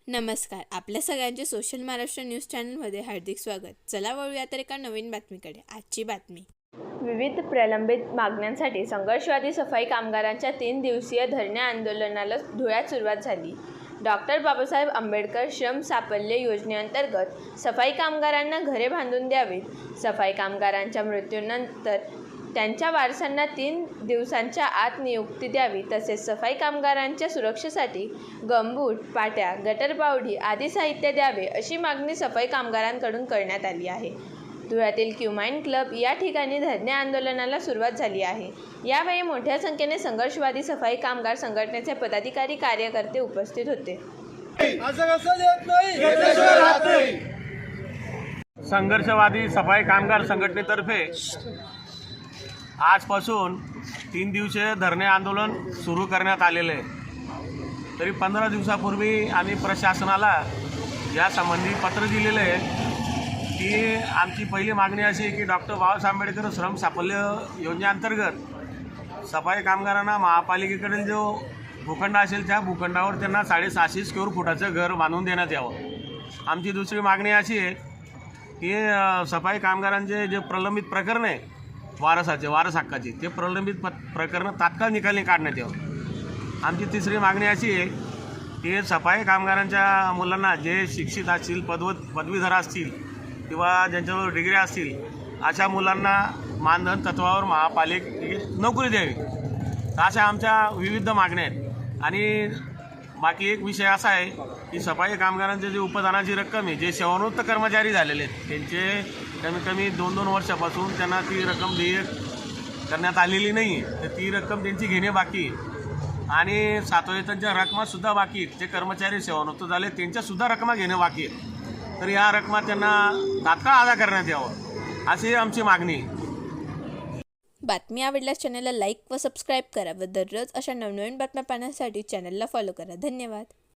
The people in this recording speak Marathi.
नमस्कार. आपल्या सगळ्यांचे सोशल महाराष्ट्र न्यूज चॅनलमध्ये हार्दिक स्वागत. चला वळूया तर एका नवीन बातमीकडे. आजची बातमी. विविध प्रलंबित मागण्यांसाठी संघर्षवादी सफाई कामगारांच्या 3 दिवसीय धरणे आंदोलनाला धुळ्यात सुरुवात झाली. डॉक्टर बाबासाहेब आंबेडकर श्रम साफल्य योजनेअंतर्गत सफाई कामगारांना घरे बांधून द्यावीत. सफाई कामगारांच्या मृत्यूनंतर त्यांच्या वारसांना 3 दिवसांच्या आत नियुक्ती द्यावी. तसेच सफाई कामगारांच्या सुरक्षेसाठी गमबूट, पाट्या, गटर बावडी आदी साहित्य द्यावे अशी मागणी सफाई कामगारांकडून करण्यात आली आहे. धुळ्यातील क्युमाइन क्लब या ठिकाणी धरणे आंदोलनाला सुरुवात झाली आहे. यावेळी मोठ्या संख्येने संघर्षवादी सफाई कामगार संघटनेचे पदाधिकारी कार्यकर्ते उपस्थित होते. संघर्षवादी सफाई कामगार संघटनेतर्फे आजपासून 3 दिवसीय धरणे आंदोलन सुरू करण्यात आलेले आहे. तरी 15 दिवसापूर्वी आम्ही प्रशासनाला यासंबंधी पत्र दिलेले आहे की आमची पहिली मागणी अशी आहे की डॉक्टर बाबासाहेब आंबेडकर श्रम साफल्य योजनेअंतर्गत सफाई कामगारांना महापालिकेकडील जो भूखंड असेल त्या भूखंडावर त्यांना 650 स्क्वेअर फुटाचं घर बांधून देण्यात यावं. आमची दुसरी मागणी अशी आहे की सफाई कामगारांचे जे प्रलंबित प्रकरण आहे वारस हक्काची ते प्रलंबित प्रकरणं तात्काळ निकाली काढण्यात यावं. आमची तिसरी मागणी अशी आहे की सफाई कामगारांच्या मुलांना जे शिक्षित असतील पदवीधर असतील किंवा ज्यांच्यावर डिग्री असतील अशा मुलांना मानधन तत्वावर महापालिकेत नोकरी द्यावी. अशा आमच्या विविध मागण्या आहेत. आणि बाकी एक विषय असा आहे की सफाई कामगारांचे जे उपदानाची रक्कम आहे जे सेवानिवृत्त कर्मचारी झालेले आहेत त्यांचे कमीत कमी 2-2 वर्षापासून त्यांना ती रक्कम देय करण्यात आलेली नाही आहे. तर ती रक्कम त्यांची घेणे बाकी आहे. आणि सातवेतनच्या रकमासुद्धा बाकी आहेत. जे कर्मचारी सेवानिवृत्त झाले त्यांच्यासुद्धा रकमा घेणं बाकी आहे. तर या रकमा त्यांना तात्काळ अदा करण्यात यावं अशी आमची मागणी आहे. बातमी आवडल्यास चॅनलला लाईक व सबस्क्राईब करा व दररोज अशा नवनवीन बातम्या पाहण्यासाठी चॅनलला फॉलो करा. धन्यवाद.